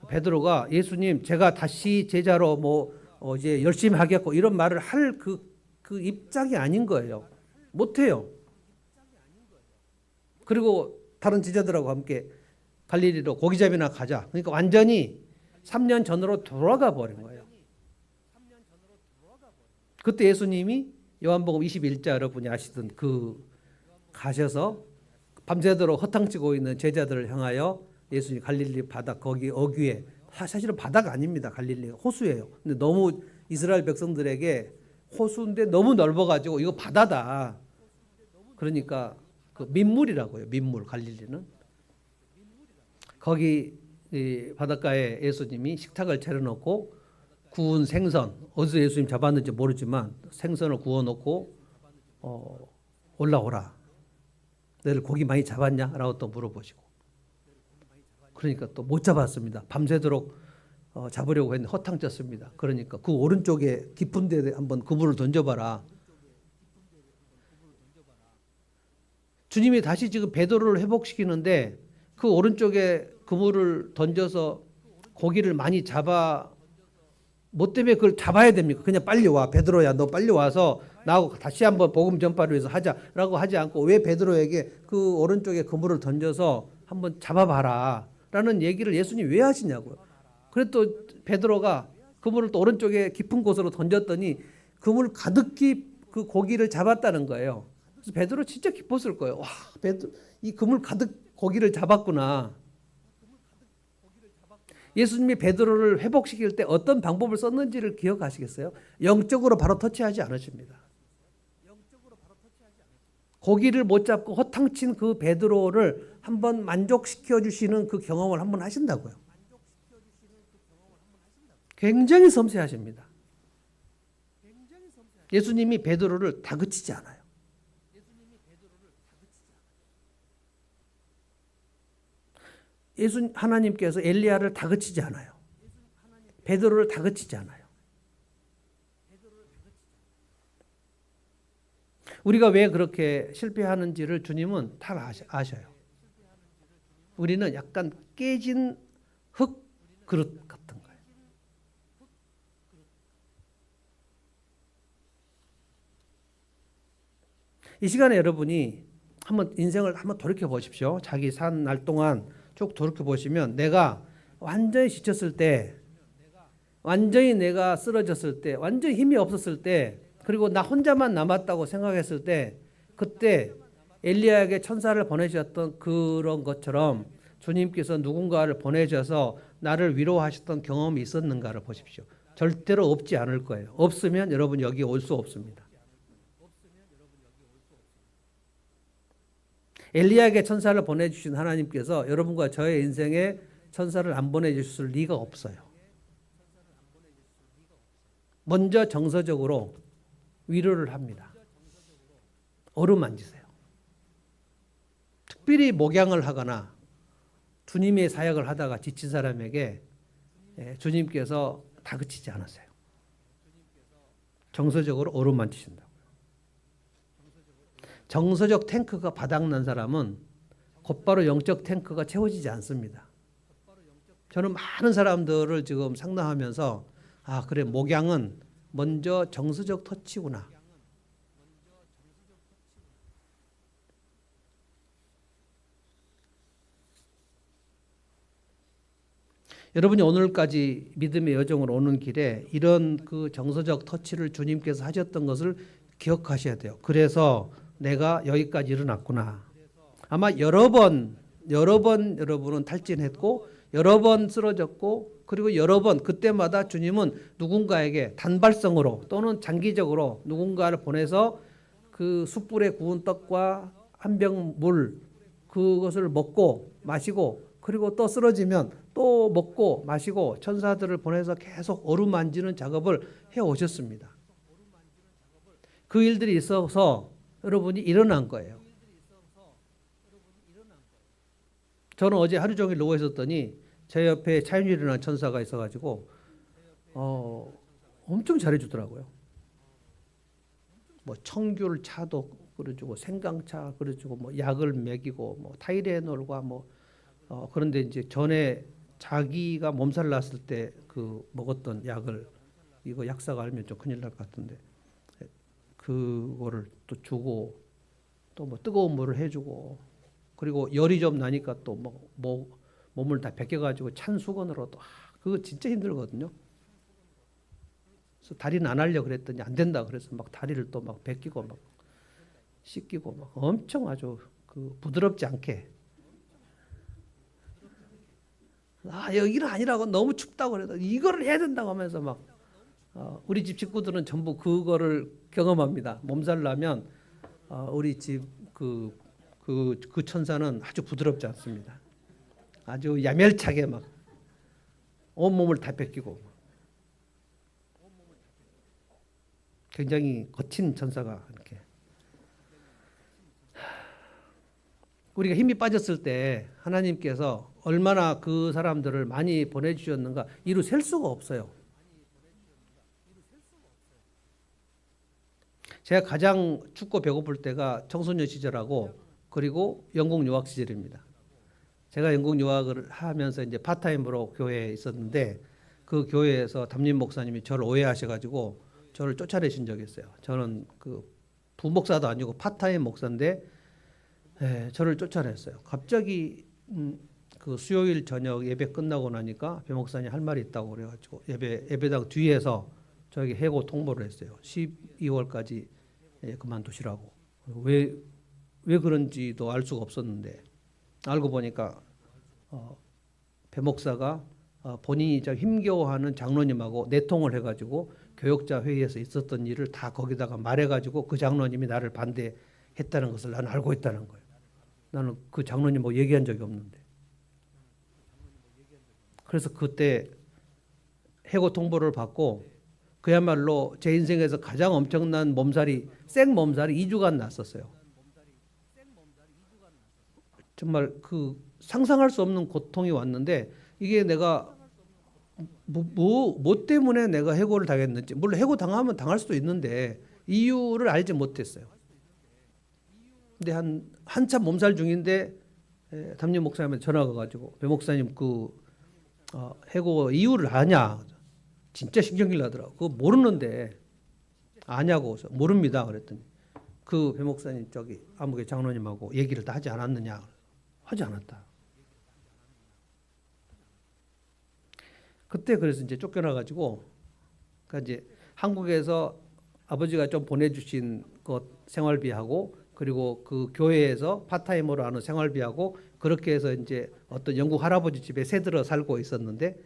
베드로가 예수님 제가 다시 제자로 이제 열심히 하겠고 이런 말을 할 그 입장이 아닌 거예요. 못해요. 그리고 다른 제자들하고 함께 갈릴리로 고기잡이나 가자. 그러니까 완전히 3년 전으로 돌아가 버린 거예요. 그때 예수님이 요한복음 21자 여러분이 아시던 가셔서 밤새도록 허탕치고 있는 제자들을 향하여 예수님 갈릴리 바다 거기 어귀에 사실은 바다가 아닙니다. 갈릴리가 호수예요. 근데 너무 이스라엘 백성들에게 호수인데 너무 넓어가지고 이거 바다다. 그러니까 그 민물이라고요. 민물 갈릴리는. 거기 바닷가에 예수님이 식탁을 차려놓고 구운 생선 어디서 예수님 잡았는지 모르지만 생선을 구워놓고 올라오라. 너희들 고기 많이 잡았냐? 라고 또 물어보시고 그러니까 또 못 잡았습니다. 밤새도록 잡으려고 했는데 허탕쳤습니다. 그러니까 그 오른쪽에 깊은 데에 한번 그물을 던져봐라. 주님이 다시 지금 베드로를 회복시키는데 그 오른쪽에 그물을 던져서 고기를 많이 잡아 뭐 때문에 그걸 잡아야 됩니까? 그냥 빨리 와. 베드로야 너 빨리 와서 나하고 다시 한번 복음 전파를 위해서 하자라고 하지 않고 왜 베드로에게 그 오른쪽에 그물을 던져서 한번 잡아봐라 라는 얘기를 예수님이 왜 하시냐고요. 그래서 또 베드로가 그물을 또 오른쪽에 깊은 곳으로 던졌더니 그물 가득히 그 고기를 잡았다는 거예요. 그래서 베드로 진짜 기뻤을 거예요. 와, 베드로 이 그물 가득 고기를 잡았구나. 예수님이 베드로를 회복시킬 때 어떤 방법을 썼는지를 기억하시겠어요? 영적으로 바로 터치하지 않으십니다. 고기를 못 잡고 허탕친 그 베드로를 한번 만족시켜 주시는 그 경험을 한번 하신다고요. 굉장히 섬세하십니다. 예수님이 베드로를 다그치지 않아요. 하나님께서 엘리야를 다그치지 않아요. 베드로를 다그치지 않아요. 우리가 왜 그렇게 실패하는지를 주님은 다 아셔요. 우리는 약간 깨진 흙 그릇 같은 거예요. 이 시간에 여러분이 한번 인생을 한번 돌이켜 보십시오. 자기 산 날 동안 쭉 돌이켜 보시면 내가 완전히 지쳤을 때, 완전히 내가 쓰러졌을 때, 완전히 힘이 없었을 때, 그리고 나 혼자만 남았다고 생각했을 때, 그때 엘리야에게 천사를 보내주셨던 그런 것처럼 주님께서 누군가를 보내셔서 나를 위로하셨던 경험이 있었는가를 보십시오. 절대로 없지 않을 거예요. 없으면 여러분 여기 올 수 없습니다. 엘리야에게 천사를 보내주신 하나님께서 여러분과 저의 인생에 천사를 안 보내주실 리가 없어요. 먼저 정서적으로 위로를 합니다. 어루만지세요. 특별히 목양을 하거나 주님의 사역을 하다가 지친 사람에게 주님께서 다그치지 않으세요. 정서적으로 어루만지신다. 정서적 탱크가 바닥난 사람은 곧바로 영적 탱크가 채워지지 않습니다. 저는 많은 사람들을 지금 상담하면서 아 그래 목양은 먼저 정서적 터치구나. 여러분이 오늘까지 믿음의 여정으로 오는 길에 이런 그 정서적 터치를 주님께서 하셨던 것을 기억하셔야 돼요. 그래서 내가 여기까지 일어났구나. 아마 여러 번 여러분은 탈진했고 여러 번 쓰러졌고 그리고 여러 번 그때마다 주님은 누군가에게 단발성으로 또는 장기적으로 누군가를 보내서 그 숯불에 구운 떡과 한 병 물 그것을 먹고 마시고 그리고 또 쓰러지면 또 먹고 마시고 천사들을 보내서 계속 어루만지는 작업을 해 오셨습니다. 그 일들이 있어서 여러분이 일어난 거예요. 저는 어제 하루 종일 누워 있었더니 제 옆에 차윤일이라는 천사가 있어가지고 엄청 잘해주더라고요. 뭐 청귤 차도 끓여주고 생강차 끓여주고 뭐 약을 먹이고 뭐 타이레놀과 뭐 그런데 이제 전에 자기가 몸살 났을 때 그 먹었던 약을 이거 약사가 알면 좀 큰일 날 것 같은데 그거를 또 주고 또 뭐 뜨거운 물을 해주고 그리고 열이 좀 나니까 또 뭐 몸을 다 벗겨가지고 찬 수건으로 또 그거 진짜 힘들거든요. 그래서 다리는 안 하려 그랬더니 안 된다 그래서 막 다리를 또 막 벗기고 막 씻기고 막 엄청 아주 그 부드럽지 않게 여기는 아니라고 너무 춥다고 그래도 이거를 해야 된다고 하면서 막 우리 집 식구들은 전부 그거를 경험합니다. 몸살 나면 우리 집 그 천사는 아주 부드럽지 않습니다. 아주 야멸차게 막 온몸을 다 뺏기고 굉장히 거친 천사가 이렇게 우리가 힘이 빠졌을 때 하나님께서 얼마나 그 사람들을 많이 보내주셨는가 이루 셀 수가 없어요. 제가 가장 춥고 배고플 때가 청소년 시절하고 그리고 영국 유학 시절입니다. 제가 영국 유학을 하면서 이제 파타임으로 교회에 있었는데 그 교회에서 담임 목사님이 저를 오해하셔가지고 저를 쫓아내신 적이 있어요. 저는 그 부목사도 아니고 파타임 목사인데 저를 쫓아냈어요. 갑자기 그 수요일 저녁 예배 끝나고 나니까 배 목사님 할 말이 있다고 그래가지고 예배당 뒤에서 저에게 해고 통보를 했어요. 12월까지 그만두시라고. 왜 그런지도 알 수가 없었는데 알고 보니까 배 목사가 본인이 힘겨워하는 장로님하고 내통을 해가지고 교역자 회의에서 있었던 일을 다 거기다가 말해가지고 그 장로님이 나를 반대했다는 것을 나는 알고 있다는 거예요. 나는 그 장로님 뭐 얘기한 적이 없는데. 그래서 그때 해고 통보를 받고 그야말로 제 인생에서 가장 엄청난 몸살이 생몸살이 2주간 났었어요. 정말 그 상상할 수 없는 고통이 왔는데 이게 내가 뭐 때문에 내가 해고를 당했는지, 물론 해고 당하면 당할 수도 있는데 이유를 알지 못했어요. 근데 한참 몸살 중인데 담임 목사님한테 전화가 가지고 배 목사님 해고 이유를 아냐? 진짜 신경질 나더라고. 그거 모르는데 아냐고. 모릅니다. 그랬더니 그 배 목사님 아무개 장로님하고 얘기를 다 하지 않았느냐? 하지 않았다. 그때 그래서 이제 쫓겨나 가지고 그러니까 이제 한국에서 아버지가 좀 보내주신 것 생활비하고 그리고 그 교회에서 파타임으로 하는 생활비하고 그렇게 해서 이제 어떤 영국 할아버지 집에 새들어 살고 있었는데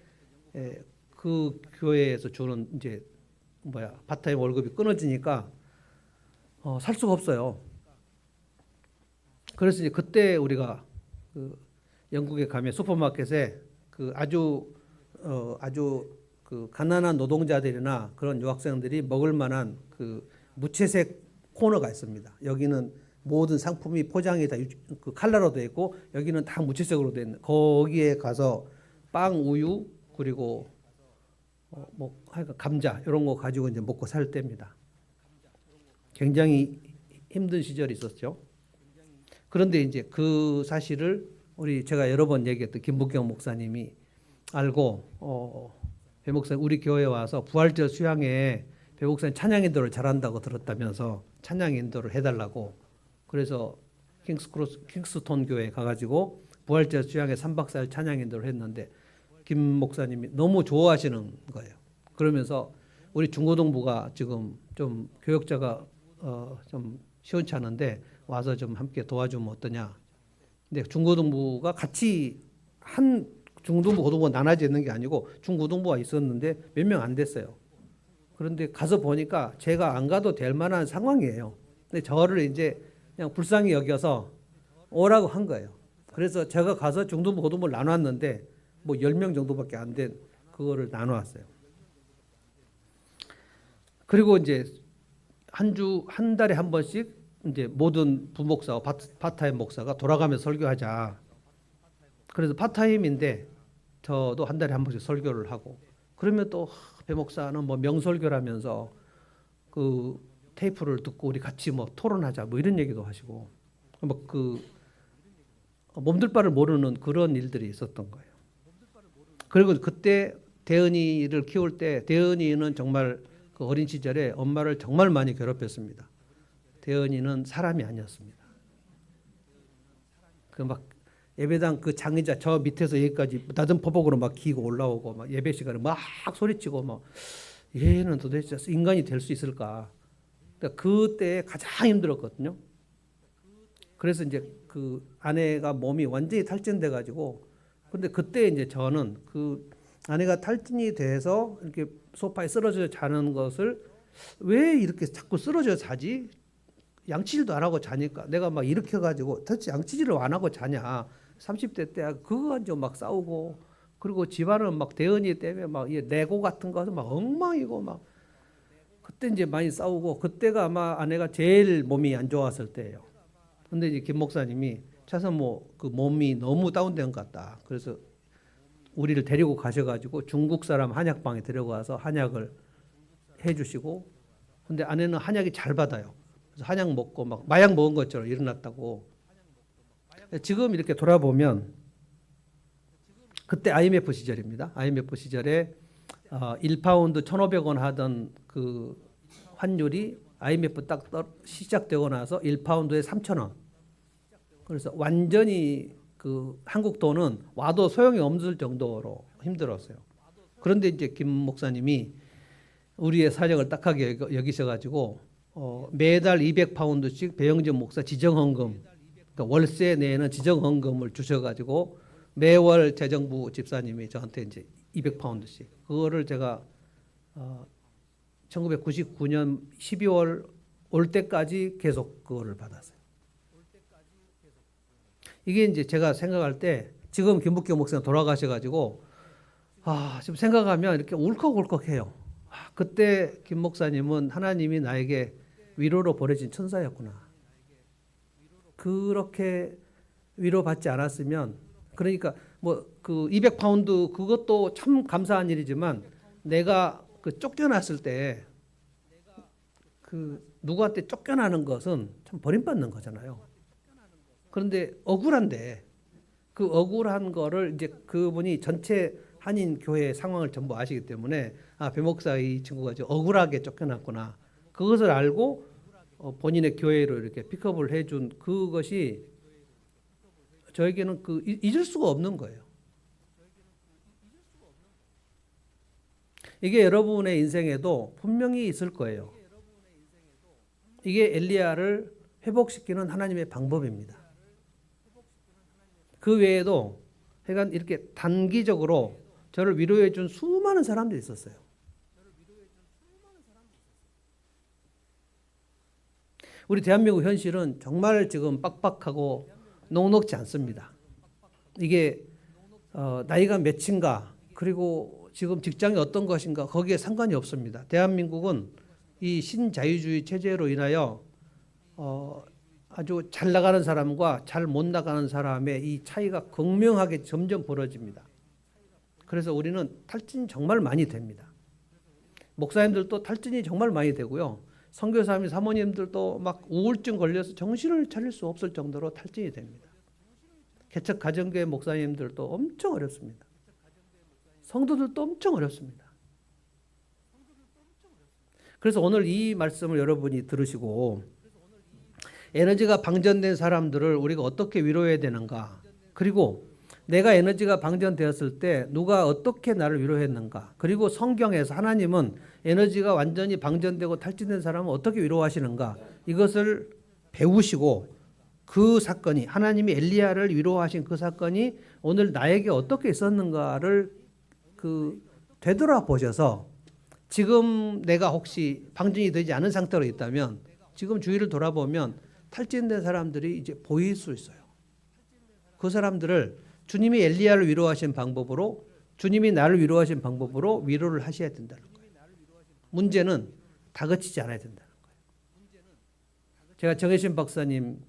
그 교회에서 주는 이제 파타임 월급이 끊어지니까 살 수가 없어요. 그래서 이제 그때 우리가 그 영국에 가면 슈퍼마켓에 그 아주 그 가난한 노동자들이나 그런 유학생들이 먹을 만한 그 무채색 코너가 있습니다. 여기는 모든 상품이 포장이 다 그 칼라로 되어 있고 여기는 다 무채색으로 되어 있는 거기에 가서 빵, 우유 그리고 감자 이런 거 가지고 이제 먹고 살 때입니다. 굉장히 힘든 시절이 있었죠. 그런데 이제 그 사실을 제가 여러 번 얘기했던 김부경 목사님이 알고 배 목사님 우리 교회에 와서 부활절 수양회 배 목사님 찬양 인도를 잘한다고 들었다면서 찬양 인도를 해달라고 그래서 킹스톤 교회에 가가지고 부활절 수양회 3박 4일 찬양 인도를 했는데 김 목사님이 너무 좋아하시는 거예요. 그러면서 우리 중고등부가 지금 좀 교역자가 좀 시원찮은데 와서 좀 함께 도와주면 어떠냐. 근데 중고등부가 같이 중고등부 고등부가 나눠져 있는 게 아니고 중고등부가 있었는데 몇 명 안 됐어요. 그런데 가서 보니까 제가 안 가도 될 만한 상황이에요. 근데 저를 이제 그냥 불쌍히 여겨서 오라고 한 거예요. 그래서 제가 가서 중등부 고등부를 나눴는데 뭐 10명 정도밖에 안 된 그거를 나눠왔어요. 그리고 이제 한 달에 한 번씩 이제 모든 부목사와 파타임 목사가 돌아가면서 설교하자. 그래서 파타임인데 저도 한 달에 한 번씩 설교를 하고 그러면 또 배 목사는 뭐 명설교라면서 그 테이프를 듣고 우리 같이 뭐 토론하자 뭐 이런 얘기도 하시고 뭐 그 몸둘 바를 모르는 그런 일들이 있었던 거예요. 그리고 그때 대은이를 키울 때 대은이는 정말 그 어린 시절에 엄마를 정말 많이 괴롭혔습니다. 대은이는 사람이 아니었습니다. 그 막 예배당 그 장의자 저 밑에서 여기까지 낮은 포복으로 막 기고 올라오고 막 예배 시간에 막 소리치고 막 얘는 도대체 인간이 될 수 있을까? 그러니까 그때 가장 힘들었거든요. 그래서 이제 그 아내가 몸이 완전히 탈진돼 가지고 근데 그때 이제 저는 그 아내가 탈진이 돼서 이렇게 소파에 쓰러져 자는 것을 왜 이렇게 자꾸 쓰러져 자지? 양치질도 안 하고 자니까 내가 막 일으켜 가지고 도대체 양치질을 안 하고 자냐? 30대 때 그거 가지고 막 싸우고 그리고 집안은 막 대은이 때문에 막 내고 같은 거서 막 엉망이고 막 그때 이제 많이 싸우고 그때가 아마 아내가 제일 몸이 안 좋았을 때예요. 근데 이제 김 목사님이 차선모 그 몸이 너무 다운된 것 같다. 그래서 우리를 데리고 가셔가지고 중국 사람 한약방에 데려가서 한약을 해주시고 근데 아내는 한약이 잘 받아요. 그래서 한약 먹고 막 마약 먹은 것처럼 일어났다고. 지금 이렇게 돌아보면 그때 IMF 시절입니다. IMF 시절에 1파운드 1,500원 하던 그 환율이 IMF 딱 시작되고 나서 1파운드에 3,000원. 그래서 완전히 그 한국 돈은 와도 소용이 없을 정도로 힘들었어요. 그런데 이제 김 목사님이 우리의 사정을 딱하게 여기셔가지고 매달 200파운드씩 배영진 목사 지정헌금, 그러니까 월세 내에는 지정헌금을 주셔가지고 매월 재정부 집사님이 저한테 이제 200파운드씩 그거를 제가 1999년 12월 올 때까지 계속 그거를 받았어요. 이게 이제 제가 생각할 때 지금 김북교 목사님 돌아가셔가지고 지금 생각하면 이렇게 울컥울컥해요. 그때 김 목사님은 하나님이 나에게 위로로 보내진 천사였구나. 그렇게 위로받지 않았으면 그러니까 뭐 그 200파운드 그것도 참 감사한 일이지만 내가 그 쫓겨났을 때 그 누구한테 쫓겨나는 것은 참 버림받는 거잖아요. 그런데 억울한데 그 억울한 거를 이제 그분이 전체 한인 교회 상황을 전부 아시기 때문에 배 목사 이 친구가 좀 억울하게 쫓겨났구나. 그것을 알고 본인의 교회로 이렇게 픽업을 해준 그것이 저에게는 그 잊을 수가 없는 거예요. 이게 여러분의 인생에도 분명히 있을 거예요. 이게 엘리야를 회복시키는 하나님의 방법입니다. 그 외에도 하여간 이렇게 단기적으로 저를 위로해 준 수많은 사람들이 있었어요. 우리 대한민국 현실은 정말 지금 빡빡하고 녹록지 않습니다. 이게 나이가 몇인가 그리고 지금 직장이 어떤 것인가 거기에 상관이 없습니다. 대한민국은 이 신자유주의 체제로 인하여 아주 잘 나가는 사람과 잘 못 나가는 사람의 이 차이가 극명하게 점점 벌어집니다. 그래서 우리는 탈진이 정말 많이 됩니다. 목사님들도 탈진이 정말 많이 되고요. 선교사님, 사모님들도 막 우울증 걸려서 정신을 차릴 수 없을 정도로 탈진이 됩니다. 개척 가정교회 목사님들도 엄청 어렵습니다. 성도들도 엄청 어렵습니다. 그래서 오늘 이 말씀을 여러분이 들으시고 에너지가 방전된 사람들을 우리가 어떻게 위로해야 되는가, 그리고 내가 에너지가 방전되었을 때 누가 어떻게 나를 위로했는가, 그리고 성경에서 하나님은 에너지가 완전히 방전되고 탈진된 사람을 어떻게 위로하시는가, 이것을 배우시고 그 사건이 하나님이 엘리야를 위로하신 그 사건이 오늘 나에게 어떻게 있었는가를 되돌아보셔서 지금 내가 혹시 방전이 되지 않은 상태로 있다면 지금 주위를 돌아보면 탈진된 사람들이 이제 보일 수 있어요. 그 사람들을 주님이 엘리야를 위로하신 방법으로, 주님이 나를 위로하신 방법으로 위로를 하셔야 된다는 거예요. 문제는 다그치지 않아야 된다는 거예요. 제가 정혜신 박사님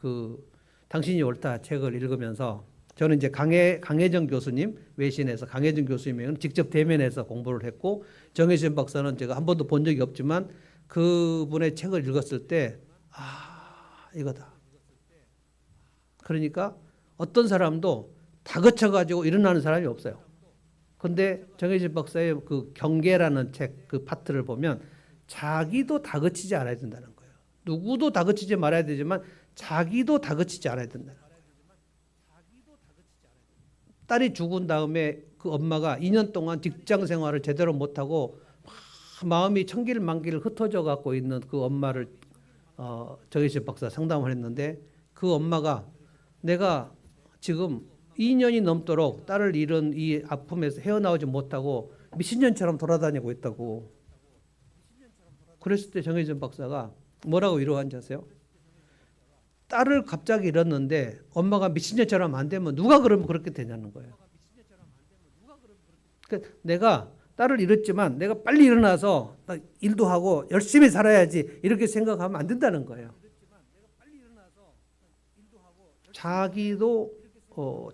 당신이 옳다 책을 읽으면서 저는 이제 강혜정 교수님 외신에서 강혜정 교수님은 직접 대면해서 공부를 했고, 정혜신 박사는 제가 한 번도 본 적이 없지만 그분의 책을 읽었을 때 이거다. 그러니까 어떤 사람도 다그쳐가지고 일어나는 사람이 없어요. 근데 정혜진 박사의 그 경계라는 책 그 파트를 보면 자기도 다그치지 않아야 된다는 거예요. 누구도 다그치지 말아야 되지만 자기도 다그치지 않아야 된다는 거예요. 딸이 죽은 다음에 그 엄마가 2년 동안 직장 생활을 제대로 못하고 마음이 천길만길 흩어져 갖고 있는 그 엄마를 정혜진 박사 상담을 했는데, 그 엄마가 내가 지금 2년이 넘도록 딸을 잃은 이 아픔에서 헤어나오지 못하고 미친년처럼 돌아다니고 있다고. 그랬을 때 정혜진 박사가 뭐라고 위로한지 아세요? 딸을 갑자기 잃었는데 엄마가 미친년처럼 안 되면 누가 그러면 그렇게 되냐는 거예요. 그러니까 내가 딸을 잃었지만 내가 빨리 일어나서 일도 하고 열심히 살아야지 이렇게 생각하면 안 된다는 거예요. 자기도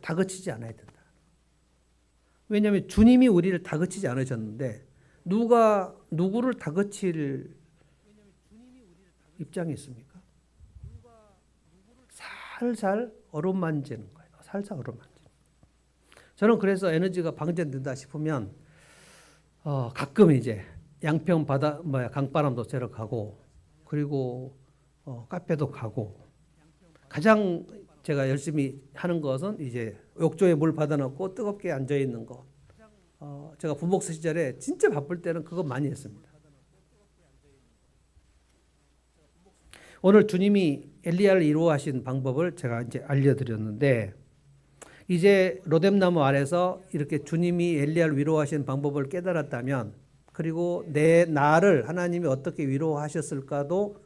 다그치지 않아야 된다. 왜냐하면 주님이 우리를 다그치지 않으셨는데 누가 누구를 다그칠 입장이 있습니까? 살살 어루만지는 거예요. 살살 어루만지는. 저는 그래서 에너지가 방전된다 싶으면 가끔 이제 양평 강바람도 쐬러 가고, 그리고 카페도 가고, 가장 제가 열심히 하는 것은 이제 욕조에 물 받아놓고 뜨겁게 앉아 있는 거. 제가 부목사 시절에 진짜 바쁠 때는 그거 많이 했습니다. 오늘 주님이 엘리야를 이루어하신 방법을 제가 이제 알려드렸는데, 이제 로뎀나무 아래서 이렇게 주님이 엘리야를 위로하신 방법을 깨달았다면, 그리고 나를 하나님이 어떻게 위로하셨을까도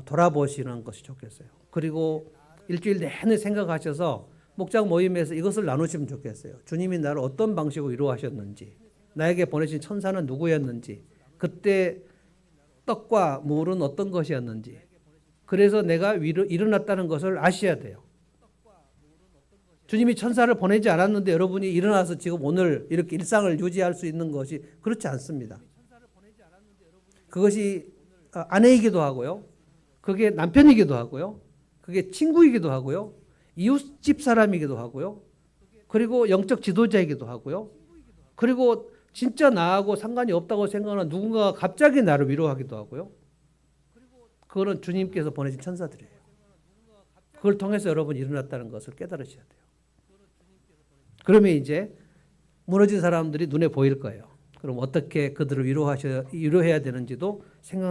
돌아보시는 것이 좋겠어요. 그리고 일주일 내내 생각하셔서 목장 모임에서 이것을 나누시면 좋겠어요. 주님이 나를 어떤 방식으로 위로하셨는지, 나에게 보내신 천사는 누구였는지, 그때 떡과 물은 어떤 것이었는지, 그래서 내가 일어났다는 것을 아셔야 돼요. 주님이 천사를 보내지 않았는데 여러분이 일어나서 지금 오늘 이렇게 일상을 유지할 수 있는 것이 그렇지 않습니다. 그것이 아내이기도 하고요. 그게 남편이기도 하고요. 그게 친구이기도 하고요. 이웃집 사람이기도 하고요. 그리고 영적 지도자이기도 하고요. 그리고 진짜 나하고 상관이 없다고 생각하는 누군가가 갑자기 나를 위로하기도 하고요. 그거는 주님께서 보내신 천사들이에요. 그걸 통해서 여러분이 일어났다는 것을 깨달으셔야 돼요. 그러면 이제 무너진 사람들이 눈에 보일 거예요. 그럼 어떻게 그들을 위로해야 되는지도 생각